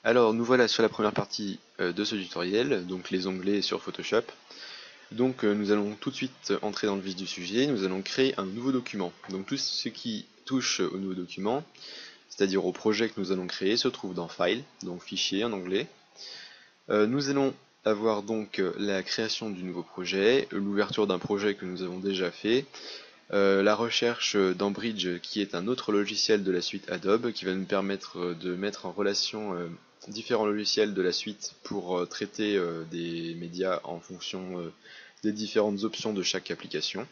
Alors nous voilà sur la première partie de ce tutoriel, donc les onglets sur Photoshop. Donc nous allons tout de suite entrer dans le vif du sujet, nous allons créer un nouveau document. Donc tout ce qui touche au nouveau document, c'est-à-dire au projet que nous allons créer, se trouve dans File, donc Fichier en anglais. Nous allons avoir donc la création du nouveau projet, l'ouverture d'un projet que nous avons déjà fait, la recherche dans Bridge qui est un autre logiciel de la suite Adobe qui va nous permettre de mettre en relation différents logiciels de la suite pour traiter des médias en fonction des différentes options de chaque application.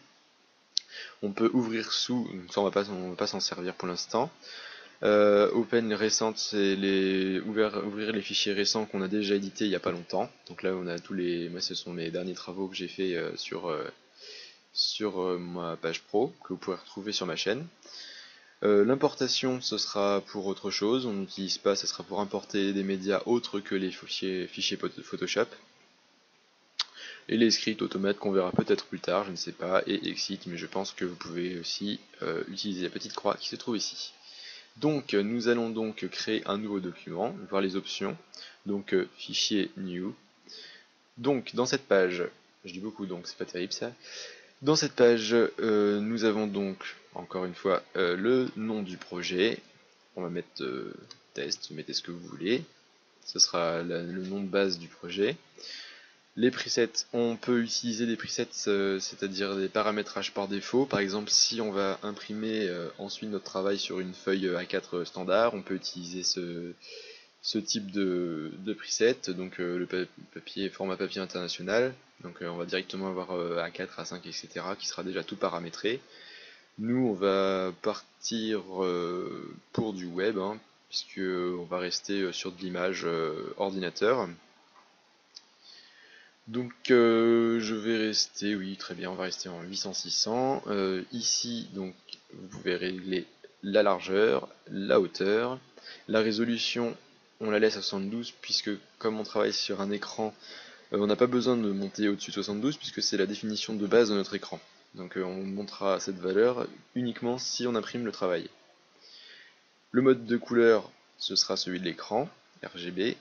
On peut ouvrir sous, ça on va pas s'en servir pour l'instant. Open les récentes, c'est ouvrir les fichiers récents qu'on a déjà édités il n'y a pas longtemps. Donc là on a moi ce sont mes derniers travaux que j'ai fait sur ma page pro, que vous pourrez retrouver sur ma chaîne. L'importation, ce sera pour autre chose, on n'utilise pas, ce sera pour importer des médias autres que les fichiers Photoshop. Et les scripts automates qu'on verra peut-être plus tard, je ne sais pas, et exit, mais je pense que vous pouvez aussi utiliser la petite croix qui se trouve ici. Donc nous allons donc créer un nouveau document, voir les options, donc fichier new. Donc dans cette page, je dis beaucoup donc c'est pas terrible ça, dans cette page, nous avons donc, encore une fois, le nom du projet. On va mettre test, mettez ce que vous voulez. Ce sera le nom de base du projet. Les presets, on peut utiliser des presets, c'est-à-dire des paramétrages par défaut. Par exemple, si on va imprimer ensuite notre travail sur une feuille A4 standard, on peut utiliser ce type de preset, donc format papier international. Donc on va directement avoir A4, A5, etc. qui sera déjà tout paramétré. Nous, on va partir pour du web, hein, puisque on va rester sur de l'image ordinateur. Donc je vais rester, oui très bien, on va rester en 800-600. Ici, donc vous pouvez régler la largeur, la hauteur, la résolution, on la laisse à 72 puisque comme on travaille sur un écran, on n'a pas besoin de monter au-dessus de 72 puisque c'est la définition de base de notre écran. Donc on montera cette valeur uniquement si on imprime le travail. Le mode de couleur, ce sera celui de l'écran, RGB.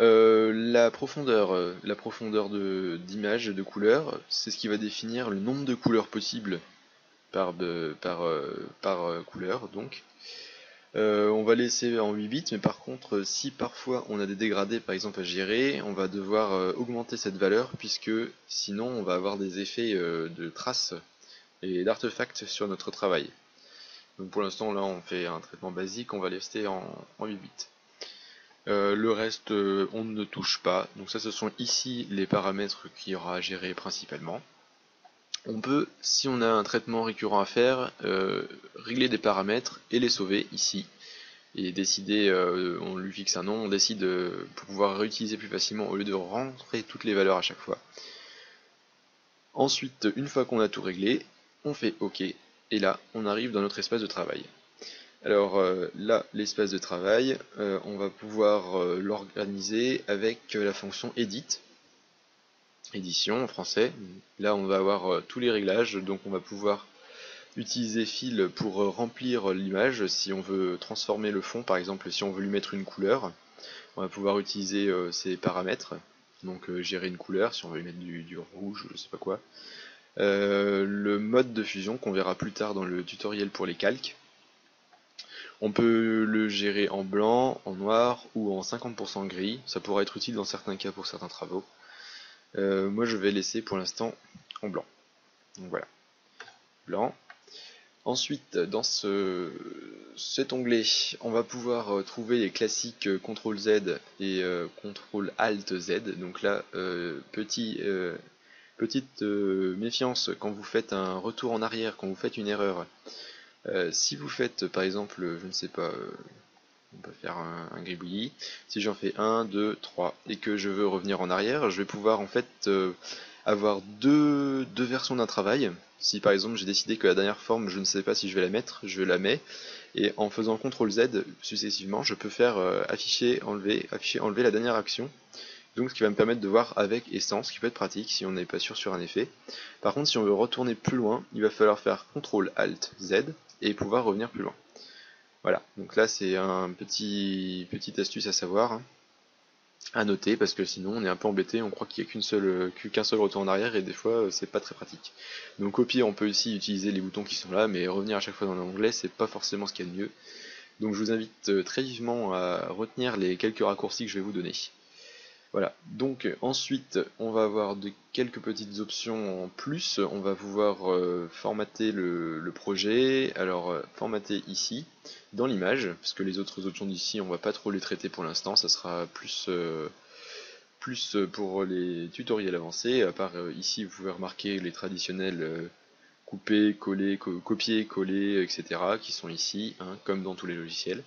La profondeur d'image, de couleur, c'est ce qui va définir le nombre de couleurs possibles par couleur. Donc, on va laisser en 8 bits, mais par contre, si parfois on a des dégradés par exemple à gérer, on va devoir augmenter cette valeur puisque sinon on va avoir des effets de traces et d'artefacts sur notre travail. Donc pour l'instant là on fait un traitement basique, on va rester en 8 bits. Le reste, on ne touche pas. Donc ça, ce sont ici les paramètres qu'il y aura à gérer principalement. On peut, si on a un traitement récurrent à faire, régler des paramètres et les sauver ici. Et décider, on lui fixe un nom, on décide pour pouvoir réutiliser plus facilement au lieu de rentrer toutes les valeurs à chaque fois. Ensuite, une fois qu'on a tout réglé, on fait OK. Et là, on arrive dans notre espace de travail. Alors là, l'espace de travail, on va pouvoir l'organiser avec la fonction edit, édition en français. Là, on va avoir tous les réglages, donc on va pouvoir utiliser fill pour remplir l'image si on veut transformer le fond, par exemple si on veut lui mettre une couleur. On va pouvoir utiliser ces paramètres, donc gérer une couleur si on veut lui mettre du rouge, je sais pas quoi. Le mode de fusion qu'on verra plus tard dans le tutoriel pour les calques. On peut le gérer en blanc, en noir ou en 50% gris. Ça pourra être utile dans certains cas pour certains travaux. Moi je vais laisser pour l'instant en blanc. Donc voilà, blanc. Ensuite, dans cet onglet, on va pouvoir trouver les classiques CTRL Z et CTRL ALT Z. Donc là, petite méfiance quand vous faites un retour en arrière, quand vous faites une erreur. Si vous faites par exemple, je ne sais pas, on peut faire un gribouillis. Si j'en fais 1, 2, 3 et que je veux revenir en arrière, je vais pouvoir en fait avoir deux versions d'un travail. Si par exemple j'ai décidé que la dernière forme, je ne sais pas si je vais la mettre, je la mets. Et en faisant CTRL Z successivement, je peux faire afficher, enlever la dernière action. Donc ce qui va me permettre de voir avec et sans, ce qui peut être pratique si on n'est pas sûr sur un effet. Par contre, si on veut retourner plus loin, il va falloir faire CTRL ALT Z et pouvoir revenir plus loin. Voilà, donc là c'est un petite astuce à savoir, hein, à noter, parce que sinon on est un peu embêté, on croit qu'il n'y a qu'un seul retour en arrière, et des fois c'est pas très pratique. Donc au pire on peut aussi utiliser les boutons qui sont là, mais revenir à chaque fois dans l'onglet c'est pas forcément ce qu'il y a de mieux. Donc je vous invite très vivement à retenir les quelques raccourcis que je vais vous donner. Voilà, donc ensuite on va avoir quelques petites options en plus, on va pouvoir formater le projet, alors formater ici, dans l'image, parce que les autres options d'ici on va pas trop les traiter pour l'instant, ça sera plus pour les tutoriels avancés, à part ici vous pouvez remarquer les traditionnels couper, coller, copier, coller, etc. qui sont ici, hein, comme dans tous les logiciels.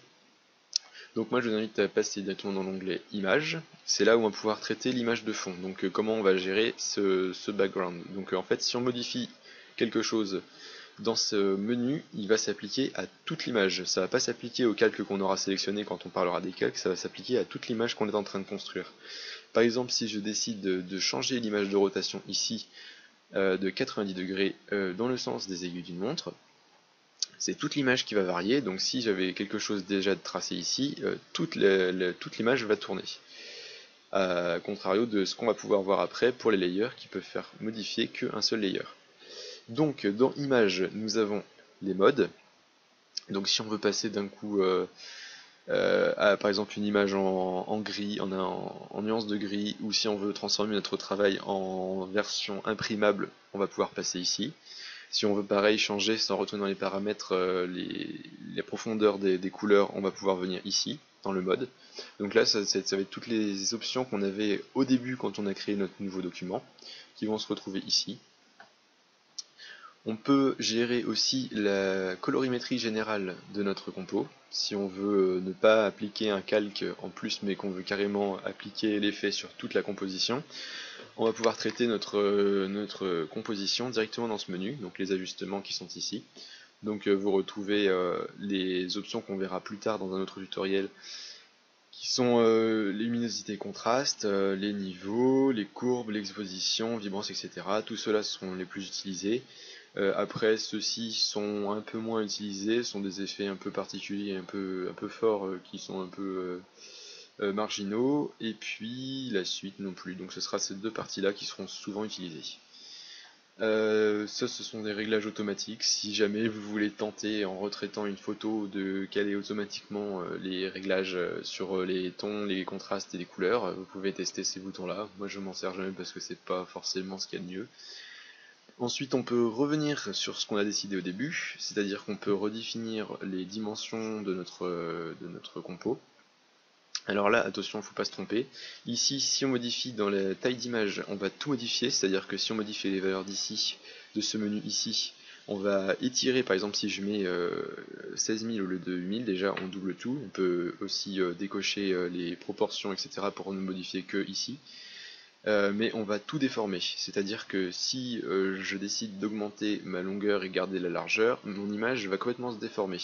Donc moi je vous invite à passer directement dans l'onglet Images, c'est là où on va pouvoir traiter l'image de fond, donc comment on va gérer ce background. Donc en fait si on modifie quelque chose dans ce menu, il va s'appliquer à toute l'image, ça va pas s'appliquer au calque qu'on aura sélectionné quand on parlera des calques, ça va s'appliquer à toute l'image qu'on est en train de construire. Par exemple si je décide de changer l'image de rotation ici de 90 degrés dans le sens des aiguilles d'une montre, c'est toute l'image qui va varier, donc si j'avais quelque chose déjà de tracé ici, toute l'image va tourner. A contrario de ce qu'on va pouvoir voir après pour les layers qui peuvent faire modifier qu'un seul layer. Donc dans Images, nous avons les modes. Donc si on veut passer d'un coup à par exemple une image en gris, en nuance de gris, ou si on veut transformer notre travail en version imprimable, on va pouvoir passer ici. Si on veut pareil changer sans retourner dans les paramètres les profondeurs des couleurs, on va pouvoir venir ici, dans le mode. Donc là, ça va être toutes les options qu'on avait au début quand on a créé notre nouveau document, qui vont se retrouver ici. On peut gérer aussi la colorimétrie générale de notre compo. Si on veut ne pas appliquer un calque en plus, mais qu'on veut carrément appliquer l'effet sur toute la composition, on va pouvoir traiter notre composition directement dans ce menu, donc les ajustements qui sont ici. Donc vous retrouvez les options qu'on verra plus tard dans un autre tutoriel, qui sont luminosité, contraste, les niveaux, les courbes, l'exposition, vibrance, etc. Tout cela sont les plus utilisés. Après, ceux-ci sont un peu moins utilisés, sont des effets un peu particuliers, un peu forts, qui sont un peu marginaux, et puis la suite non plus. Donc ce sera ces deux parties-là qui seront souvent utilisées. Ça, ce sont des réglages automatiques. Si jamais vous voulez tenter en retraitant une photo de caler automatiquement les réglages sur les tons, les contrastes et les couleurs, vous pouvez tester ces boutons-là. Moi, je m'en sers jamais parce que c'est pas forcément ce qu'il y a de mieux. Ensuite, on peut revenir sur ce qu'on a décidé au début, c'est-à-dire qu'on peut redéfinir les dimensions de notre compo. Alors là, attention, il ne faut pas se tromper. Ici, si on modifie dans la taille d'image, on va tout modifier, c'est-à-dire que si on modifie les valeurs d'ici, de ce menu ici, on va étirer, par exemple si je mets 16 000 au lieu de 8000, déjà on double tout. On peut aussi décocher les proportions, etc. pour ne modifier que ici. Mais on va tout déformer, c'est-à-dire que si je décide d'augmenter ma longueur et garder la largeur, mon image va complètement se déformer.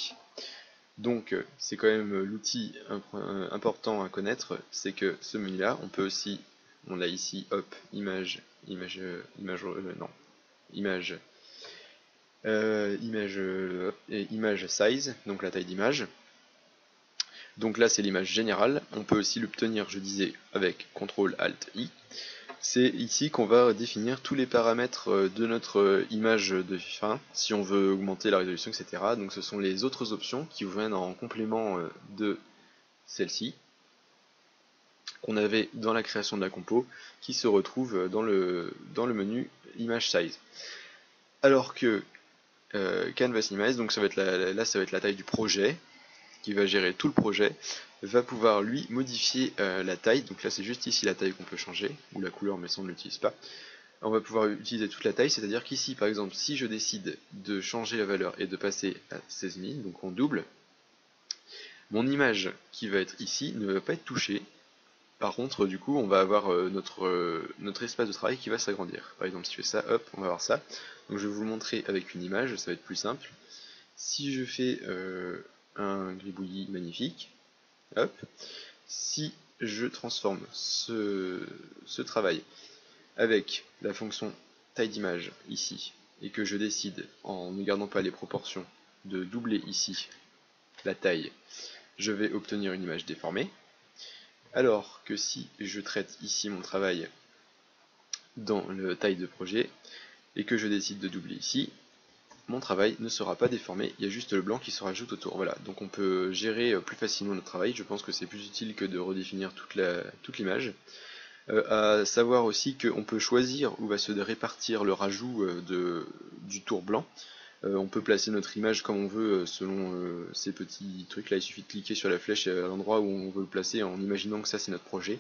Donc c'est quand même l'outil important à connaître, c'est que ce menu là, on peut aussi, on l'a ici, hop, image, non, image, et image size, donc la taille d'image. Donc là c'est l'image générale, on peut aussi l'obtenir, je disais, avec CTRL ALT I. C'est ici qu'on va définir tous les paramètres de notre image de fin, si on veut augmenter la résolution, etc. Donc ce sont les autres options qui viennent en complément de celle-ci, qu'on avait dans la création de la compo, qui se retrouve dans le menu Image Size. Alors que Canvas Image, donc ça va être là ça va être la taille du projet, qui va gérer tout le projet, va pouvoir lui modifier la taille, donc là c'est juste ici la taille qu'on peut changer, ou la couleur mais ça on ne l'utilise pas. On va pouvoir utiliser toute la taille, c'est-à-dire qu'ici par exemple si je décide de changer la valeur et de passer à 16 000, donc on double, mon image qui va être ici ne va pas être touchée. Par contre, du coup, on va avoir notre espace de travail qui va s'agrandir. Par exemple, si je fais ça, hop, on va avoir ça. Donc je vais vous le montrer avec une image, ça va être plus simple. Si je fais un gribouillis magnifique, hop, si je transforme ce travail avec la fonction taille d'image ici, et que je décide, en ne gardant pas les proportions, de doubler ici la taille, je vais obtenir une image déformée. Alors que si je traite ici mon travail dans le taille de projet et que je décide de doubler ici, mon travail ne sera pas déformé, il y a juste le blanc qui se rajoute autour. Voilà, donc on peut gérer plus facilement notre travail, je pense que c'est plus utile que de redéfinir toute l'image. À savoir aussi qu'on peut choisir où va se répartir le rajout du tour blanc. On peut placer notre image comme on veut selon ces petits trucs là, il suffit de cliquer sur la flèche à l'endroit où on veut le placer en imaginant que ça c'est notre projet.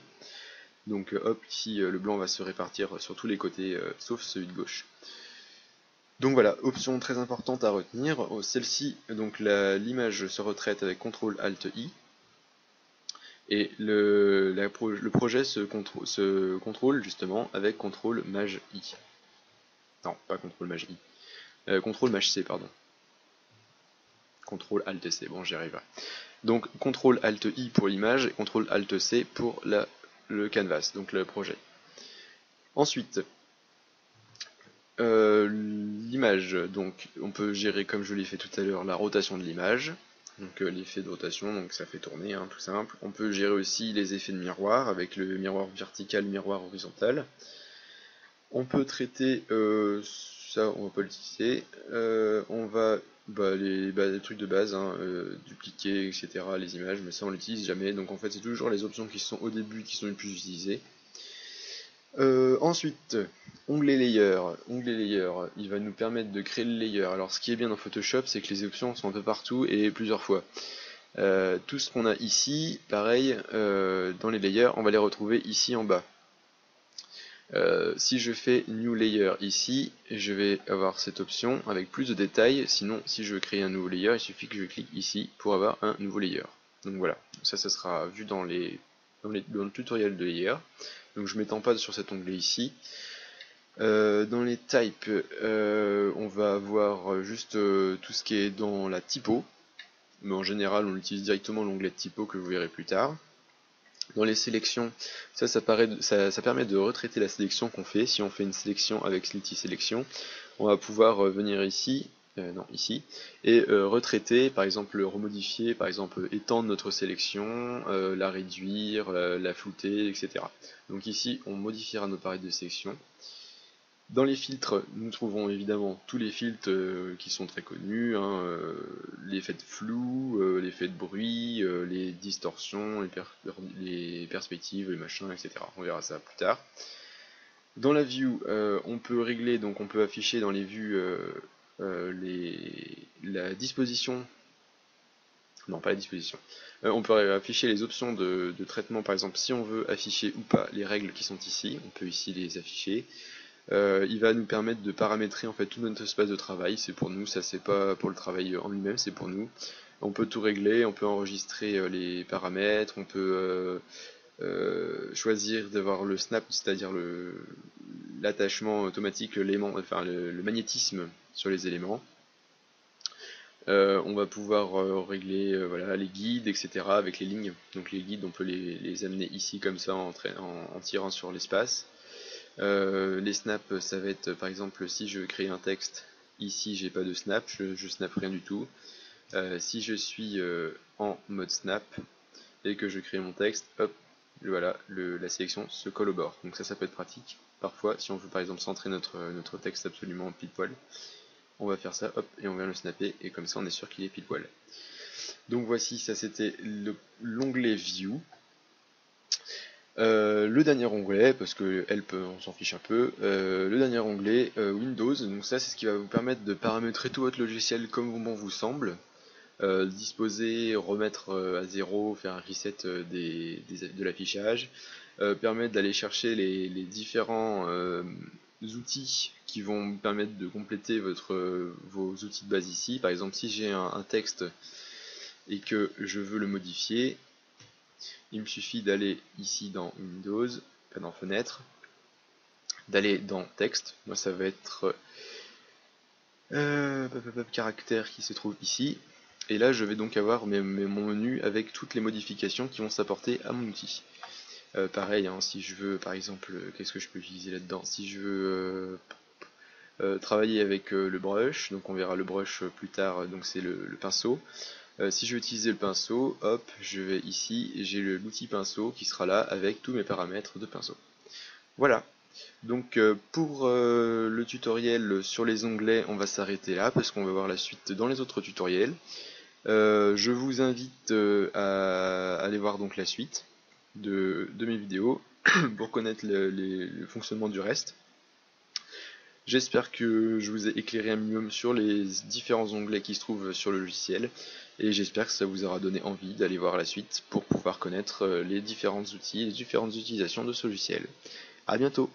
Donc hop, ici le blanc va se répartir sur tous les côtés sauf celui de gauche. Donc voilà, option très importante à retenir, celle-ci, donc l'image se retraite avec CTRL ALT I, et le projet se contrôle justement avec CTRL MAJ I. Non, pas CTRL MAJ I, CTRL MAJ C, pardon. CTRL ALT C, bon j'y arriverai. Donc CTRL ALT I pour l'image, et CTRL ALT C pour le canvas, donc le projet. Ensuite, l'image, donc on peut gérer comme je l'ai fait tout à l'heure la rotation de l'image, donc l'effet de rotation, donc ça fait tourner, hein, tout simple. On peut gérer aussi les effets de miroir avec le miroir vertical, miroir horizontal. On peut traiter, ça on va pas l'utiliser, on va, les trucs de base, hein, dupliquer, etc., les images, mais ça on l'utilise jamais, donc en fait c'est toujours les options qui sont au début qui sont les plus utilisées. Ensuite, onglet layer. Onglet layer, il va nous permettre de créer le layer. Alors ce qui est bien dans Photoshop, c'est que les options sont un peu partout et plusieurs fois. Tout ce qu'on a ici, pareil, dans les layers, on va les retrouver ici en bas. Si je fais New Layer ici, je vais avoir cette option avec plus de détails. Sinon, si je veux créer un nouveau layer, il suffit que je clique ici pour avoir un nouveau layer. Donc voilà, ça sera vu dans le tutoriel de layer. Donc je m'étends pas sur cet onglet ici. Dans les types, on va avoir juste tout ce qui est dans la typo, mais en général on utilise directement l'onglet de typo que vous verrez plus tard. Dans les sélections, ça permet de retraiter la sélection qu'on fait. Si on fait une sélection avec l'outil sélection, on va pouvoir venir ici, ici, et retraiter, par exemple remodifier, par exemple étendre notre sélection, la réduire, la flouter, etc. Donc ici, on modifiera nos paramètres de sélection. Dans les filtres, nous trouvons évidemment tous les filtres qui sont très connus, hein, l'effet de flou, l'effet de bruit, les distorsions, les perspectives, les machins, etc. On verra ça plus tard. Dans la view, on peut régler, donc on peut afficher dans les vues la disposition. Non, pas la disposition. On peut afficher les options de traitement, par exemple, si on veut afficher ou pas les règles qui sont ici, on peut ici les afficher. Il va nous permettre de paramétrer en fait tout notre espace de travail, c'est pour nous, ça c'est pas pour le travail en lui-même, c'est pour nous. On peut tout régler, on peut enregistrer les paramètres, on peut choisir d'avoir le snap, c'est-à-dire l'attachement automatique, le magnétisme sur les éléments. On va pouvoir régler voilà, les guides, etc. avec les lignes. Donc les guides, on peut les amener ici comme ça en tirant sur l'espace. Les snaps, ça va être par exemple si je veux créer un texte, ici j'ai pas de snap, je snap rien du tout. Si je suis en mode snap et que je crée mon texte, hop, voilà, la sélection se colle au bord. Donc ça peut être pratique. Parfois, si on veut par exemple centrer notre texte absolument pile poil, on va faire ça, hop, et on vient le snapper, et comme ça on est sûr qu'il est pile poil. Donc voici, ça c'était l'onglet View. Le dernier onglet, parce que Help on s'en fiche un peu, le dernier onglet Windows, donc ça c'est ce qui va vous permettre de paramétrer tout votre logiciel comme bon vous semble, disposer, remettre à zéro, faire un reset de l'affichage, permettre d'aller chercher les différents outils qui vont vous permettre de compléter vos outils de base ici. Par exemple si j'ai un texte et que je veux le modifier, il me suffit d'aller ici dans Windows, pas dans Fenêtre, d'aller dans Texte, moi ça va être caractère qui se trouve ici, et là je vais donc avoir mon menu avec toutes les modifications qui vont s'apporter à mon outil. Pareil, hein, si je veux par exemple, qu'est-ce que je peux utiliser là-dedans, si je veux travailler avec le brush, donc on verra le brush plus tard, donc c'est le pinceau. Si je veux utiliser le pinceau, hop, je vais ici et j'ai l'outil pinceau qui sera là avec tous mes paramètres de pinceau. Voilà. Donc pour le tutoriel sur les onglets, on va s'arrêter là parce qu'on va voir la suite dans les autres tutoriels. Je vous invite à aller voir donc la suite de mes vidéos pour connaître le fonctionnement du reste. J'espère que je vous ai éclairé un minimum sur les différents onglets qui se trouvent sur le logiciel et j'espère que ça vous aura donné envie d'aller voir la suite pour pouvoir connaître les différents outils et les différentes utilisations de ce logiciel. A bientôt!